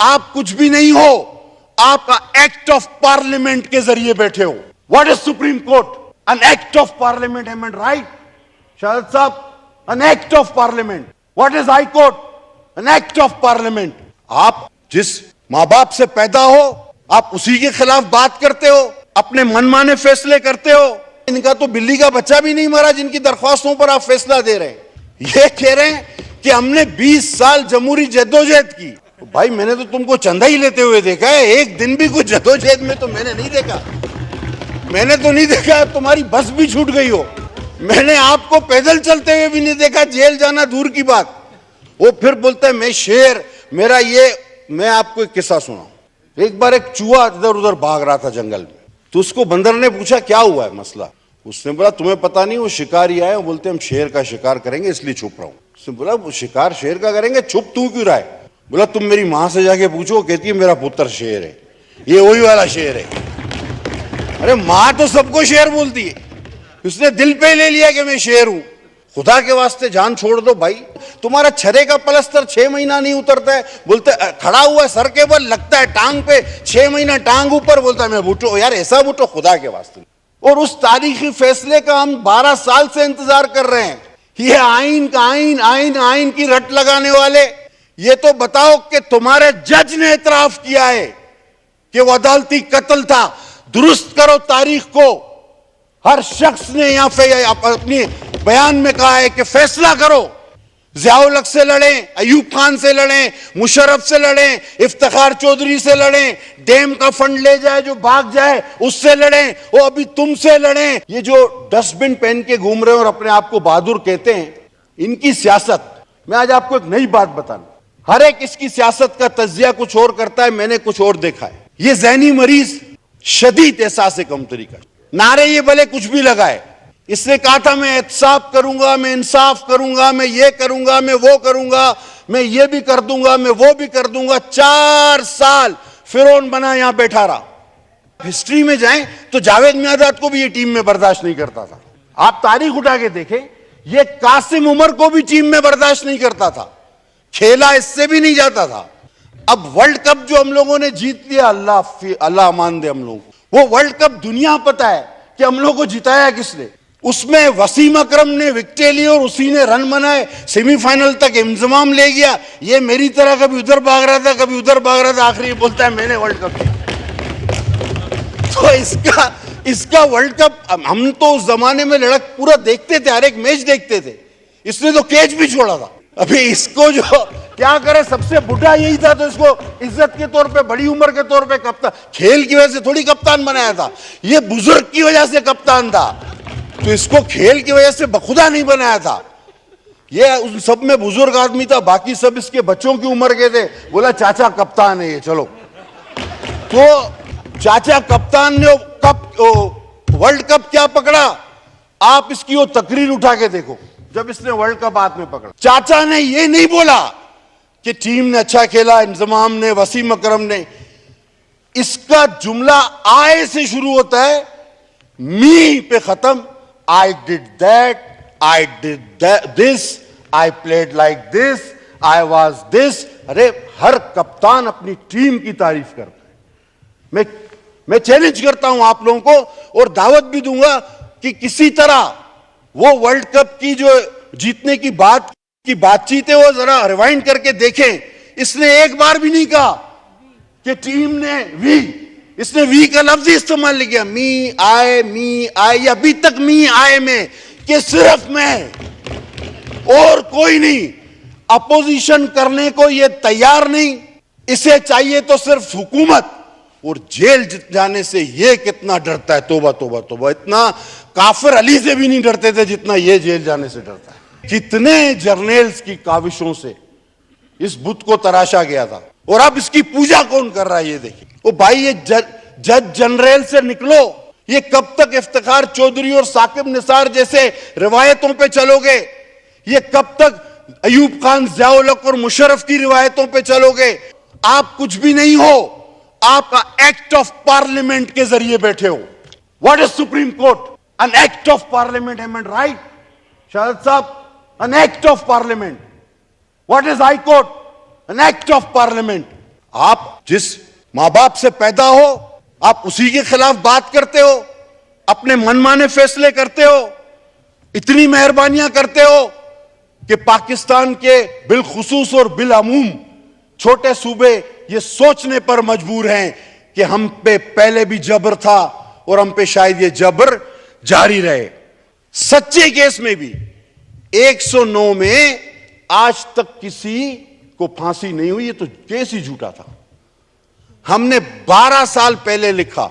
आप कुछ भी नहीं हो, आप एक्ट ऑफ पार्लियामेंट के जरिए बैठे हो। What is Supreme Court? An act of parliament, am and right Sharad साहब? An act of parliament. What is High Court? An act of parliament. आप जिस मां बाप से पैदा हो, आप उसी के खिलाफ बात करते हो, अपने मनमाने फैसले करते हो। इनका तो बिल्ली का बच्चा भी नहीं मरा जिनकी दरख्वास्तों पर आप फैसला दे रहे हैं। ये कह रहे हैं कि हमने 20 साल जमहूरी जद्दोजहद की। तो भाई मैंने तो तुमको चंदा ही लेते हुए देखा है, एक दिन भी कुछ जद्दोजहद में तो मैंने नहीं देखा। मैंने तो नहीं देखा तुम्हारी बस भी छूट गई हो। मैंने आपको पैदल चलते हुए भी नहीं देखा, जेल जाना दूर की बात। वो फिर बोलता है मैं शेर, मेरा ये। मैं आपको एक किस्सा सुनाऊं। एक बार एक चूहा इधर उधर भाग रहा था जंगल में, तो उसको बंदर ने पूछा क्या हुआ है मसला। उसने बोला तुम्हें पता नहीं, वो शिकारी आए, वो बोलते हम शेर का शिकार करेंगे इसलिए छुप रहा हूं। उसने बोला वो शिकार शेर का करेंगे, छुप तू क्यों रहा है? बोला तुम मेरी मां से जाके पूछो, कहती है मेरा पुत्र शेर है, ये वही वाला शेर है। अरे मां तो सबको शेर बोलती है, उसने दिल पे ले लिया कि मैं शेर हूं। खुदा के वास्ते जान छोड़ दो भाई। तुम्हारा छरे का पलस्तर 6 महीना नहीं उतरता है, बोलते खड़ा हुआ सर के बल, लगता है टांग पे, 6 महीना टांग ऊपर, बोलता है मैं भुट्टो। यार ऐसा भुट्टो खुदा के वास्ते। और उस तारीखी फैसले का हम 12 साल से इंतजार कर रहे हैं। ये आइन का आइन आइन आइन की रट लगाने वाले, ये तो बताओ कि तुम्हारे जज ने इतराफ किया है कि वो अदालती कत्ल था। दुरुस्त करो तारीख को। हर शख्स ने यहां पे अपनी बयान में कहा है कि फैसला करो। ज़ियाउल हक से लड़ें, अयूब खान से लड़ें, मुशर्रफ से लड़ें, इफ्तिखार चौधरी से लड़ें, डैम का फंड ले जाए जो भाग जाए उससे लड़ें, वो अभी तुमसे लड़ें। ये जो डस्टबिन पहन के घूम रहे हैं और अपने आप को बहादुर कहते हैं, इनकी सियासत। मैं आज आपको एक नई बात बताना। हर एक इसकी सियासत का तज्जिया कुछ और करता है, मैंने कुछ और देखा है। ये ज़हनी मरीज शदीद एहसास कमतरी का नारे ये भले कुछ भी लगाए। इसने कहा था मैं एहतसाब करूंगा, मैं इंसाफ करूंगा, मैं ये करूंगा, मैं वो करूंगा, मैं ये भी कर दूंगा, मैं वो भी कर दूंगा। 4 साल फिरौन बना यहां बैठा रहा। हिस्ट्री में जाएं तो जावेद मियादाद को भी ये टीम में बर्दाश्त नहीं करता था। आप तारीख उठा के देखें, ये कासिम उमर को भी टीम में बर्दाश्त नहीं करता था। खेला इससे भी नहीं जाता था। अब वर्ल्ड कप जो हम लोगों ने जीत लिया, अल्लाह अमान दे हम लोगों को। वो वर्ल्ड कप दुनिया पता है कि हम लोगों को जिताया किसने। उसमें वसीम अकरम ने विकेटें ली और उसी ने रन बनाए, सेमीफाइनल तक इंतजाम ले गया। ये मेरी तरह कभी उधर भाग रहा था, कभी उधर भाग रहा था, आखिरी बोलता है मैंने वर्ल्ड कप जीता। तो इसका वर्ल्ड कप, हम तो उस जमाने में लड़क पूरा देखते थे, हर एक मैच देखते थे। इसने तो कैच भी छोड़ा था। अभी इसको जो क्या करे, सबसे बुढ़ा यही था, तो इसको इज्जत के तौर पे, बड़ी उम्र के तौर पे कप्तान, खेल की वजह से थोड़ी कप्तान बनाया था। ये बुजुर्ग की वजह से कप्तान था, तो इसको खेल की वजह से बखुदा नहीं बनाया था। ये उन सब में बुजुर्ग आदमी था, बाकी सब इसके बच्चों की उम्र के थे। बोला चाचा कप्तान है ये, चलो। तो चाचा कप्तान ने वर्ल्ड कप क्या पकड़ा, आप इसकी वो तकरीर उठा के देखो। जब इसने वर्ल्ड कप हाथ में पकड़ा, चाचा ने ये नहीं बोला कि टीम ने अच्छा खेला, इंतजाम ने, वसीम अकरम ने। इसका जुमला आय से शुरू होता है, मी पे खत्म। I did that, I did this, I played like this, I was this। अरे हर कप्तान अपनी टीम की तारीफ करता है। मैं चैलेंज करता हूं आप लोगों को और दावत भी दूंगा कि किसी तरह वो वर्ल्ड कप की जो जीतने की बातचीत है वो जरा रिवाइंड करके देखें। इसने एक बार भी नहीं कहा कि टीम ने इसने वी का लफ्ज ही इस्तेमाल नहीं किया। मी आए, अभी तक मी आए में कि सिर्फ मैं और कोई नहीं। अपोजिशन करने को ये तैयार नहीं। इसे चाहिए तो सिर्फ हुकूमत। और जेल जाने से ये कितना डरता है, तोबा तोबा तोबा। इतना काफिर अली से भी नहीं डरते थे जितना ये जेल जाने से डरता है। कितने जर्नल्स की काविशों से इस बुत को तराशा गया था, और अब इसकी पूजा कौन कर रहा है ये देखिए। ओ भाई, ये जज जनरल से निकलो। ये कब तक इफ्तिखार चौधरी और साकिब निसार जैसे रिवायतों पे चलोगे? ये कब तक अयूब खान, ज़ियाउल हक और मुशर्रफ की रिवायतों पे चलोगे? आप कुछ भी नहीं हो, आप एक्ट ऑफ पार्लियामेंट के जरिए बैठे हो। What is Supreme Court? An act of parliament, am and right Sharad साहब? An act of parliament. What is High Court? An act of parliament. आप जिस मां बाप से पैदा हो आप उसी के खिलाफ बात करते हो, अपने मनमाने फैसले करते हो, इतनी मेहरबानियां करते हो कि पाकिस्तान के बिलखुसूस और बिलामूम छोटे सूबे ये सोचने पर मजबूर हैं कि हम पे पहले भी जबर था और हम पे शायद ये जबर जारी रहे। सच्चे केस में भी 109 में आज तक किसी को फांसी नहीं हुई, ये तो केस ही झूठा था। हमने 12 साल पहले लिखा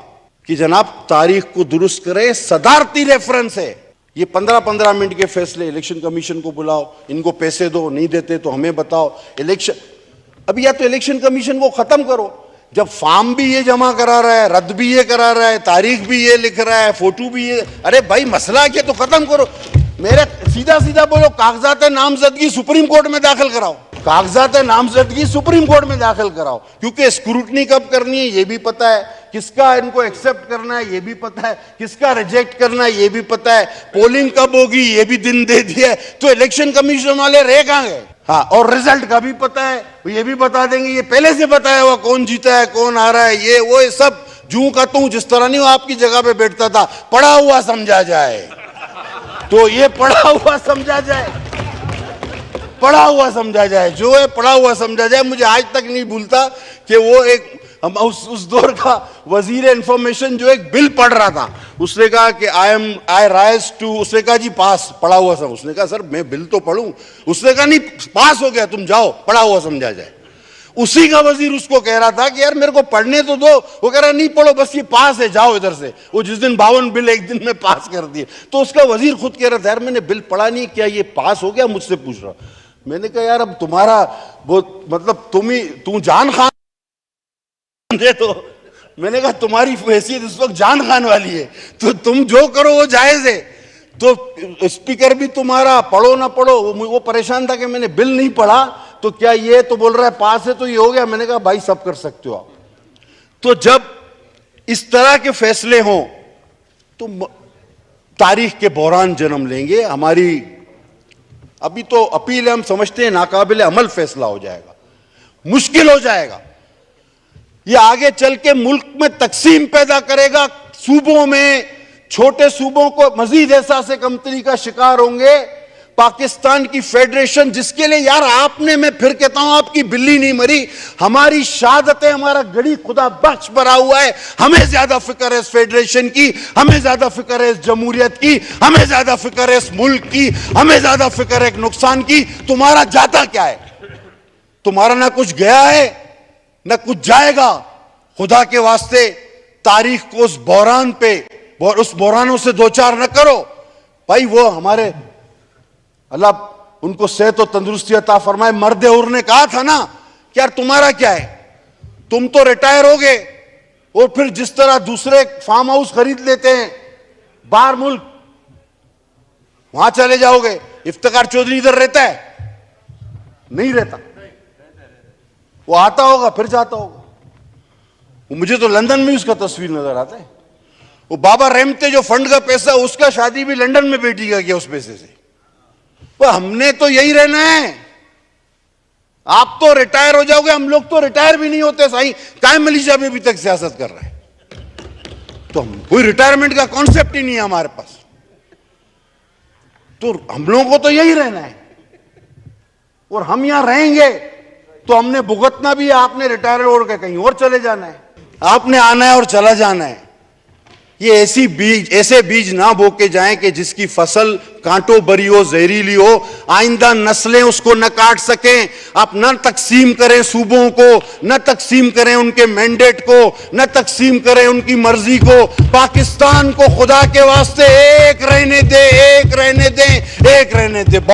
कि जनाब तारीख को दुरुस्त करें, सदारती रेफरेंस है। ये 15-15 मिनट के फैसले, इलेक्शन कमीशन को बुलाओ, इनको पैसे दो, नहीं देते तो हमें बताओ। इलेक्शन अभी या तो इलेक्शन कमीशन को खत्म करो, जब फॉर्म भी ये जमा करा रहा है, रद्द भी ये करा रहा है, तारीख भी ये लिख रहा है, फोटो भी ये, अरे भाई मसला क्या, तो खत्म करो। मेरे सीधा सीधा बोलो, कागजात नामजदगी सुप्रीम कोर्ट में दाखिल कराओ, कागजात नामजदगी सुप्रीम कोर्ट में दाखिल कराओ, क्योंकि स्क्रूटनी कब करनी है ये भी पता है, किसका इनको एक्सेप्ट करना है ये भी पता है, किसका रिजेक्ट करना है ये भी पता है, पोलिंग कब होगी ये भी दिन दे दिया है। तो इलेक्शन कमीशन वाले रह कहां गए? हाँ, और रिजल्ट का भी पता है, ये भी बता देंगे, ये पहले से बताया हुआ कौन जीता है कौन आ रहा है, ये वो ये सब जूं का तू, जिस तरह नहीं वो आपकी जगह पे बैठता था, पढ़ा हुआ समझा जाए, तो ये पढ़ा हुआ समझा जाए, पढ़ा हुआ समझा जाए, जो है पढ़ा हुआ समझा जाए। मुझे आज तक नहीं भूलता कि वो एक उस दौर का वजीर इंफॉर्मेशन जो एक बिल पढ़ रहा था, उसने कहा कि आई राइज टू, उसने कहा जी पास, पढ़ा हुआ समझ, उसने कहा सर मैं बिल तो पढ़ूं, उसने कहा नहीं पास हो गया, तुम जाओ, पढ़ा हुआ समझा जाए। उसी का वजीर उसको कह रहा था कि यार मेरे को पढ़ने तो दो, वो कह रहा नहीं पढ़ो, बस ये पास है, जाओ इधर से। वो जिस दिन 52 बिल एक दिन में पास कर दिए, तो उसका वजीर खुद कह रहा था यार मैंने बिल पढ़ा नहीं, क्या ये पास हो गया, मुझसे पूछ रहा। मैंने कहा यार अब तुम्हारा वो मतलब तू जान खान दे, तो मैंने कहा तुम्हारी हैसियत इस वक्त जान खान वाली है, तो तुम जो करो वो जायज है। तो स्पीकर भी तुम्हारा पढ़ो ना पढ़ो, वो परेशान था कि मैंने बिल नहीं पढ़ा, तो क्या ये तो बोल रहा है पास है तो ये हो गया। मैंने कहा भाई सब कर सकते हो आप। तो जब इस तरह के फैसले हों तो तारीख के बहरान जन्म लेंगे। हमारी अभी तो अपील है, हम समझते हैं नाकाबिल अमल फैसला हो जाएगा, मुश्किल हो जाएगा, ये आगे चल के मुल्क में तकसीम पैदा करेगा। सूबों में छोटे सूबों को मजीद एहसास कमतरी का शिकार होंगे। पाकिस्तान की फेडरेशन जिसके लिए यार आपने, मैं फिर कहता हूं आपकी बिल्ली नहीं मरी, हमारी शहादत है, हमारा गड़ी खुदा बख्श भरा हुआ है। हमें ज्यादा फिक्र है इस फेडरेशन की, हमें ज्यादा फिक्र है इस जमहूरियत की, हमें ज्यादा फिक्र है इस मुल्क की, हमें ज्यादा फिक्र है एक नुकसान की। तुम्हारा जाता क्या है? तुम्हारा ना कुछ गया है न कुछ जाएगा। खुदा के वास्ते तारीख को उस बहरान पे, उस बहरानों से दो चार न करो भाई। वो हमारे अल्लाह उनको सेहत और तंदुरुस्ती अता फरमाए, मर्द उर ने कहा था ना कि यार तुम्हारा क्या है, तुम तो रिटायर हो गए और फिर जिस तरह दूसरे फार्म हाउस खरीद लेते हैं बाहर मुल्क, वहां चले जाओगे। इफ्तिकार चौधरी इधर रहता है? नहीं रहता, वो आता होगा फिर जाता होगा। मुझे तो लंदन में उसका तस्वीर नजर आता है। वो बाबा रहमते जो फंड का पैसा, उसका शादी भी लंदन में बेटी का किया उस पैसे से। वो हमने तो यही रहना है। आप तो रिटायर हो जाओगे, हम लोग तो रिटायर भी नहीं होते। साईं कायम मलीजा में अभी तक सियासत कर रहे हैं, तो कोई रिटायरमेंट का कॉन्सेप्ट ही नहीं है हमारे पास। तो हम लोगों को तो यही रहना है और हम यहां रहेंगे तो हमने भुगतना भी है। आपने रिटायर हो के कहीं और चले जाना है, आपने आना है और चला जाना है। ये ऐसे बीज ना बो के जाएं कि जिसकी फसल कांटों भरी हो, जहरीली हो, आइंदा नस्लें उसको न काट सकें। आप न तकसीम करें सूबों को, न तकसीम करें उनके मैंडेट को, न तकसीम करें उनकी मर्जी को। पाकिस्तान को खुदा के वास्ते एक रहने दे, एक रहने दें, एक रहने दे।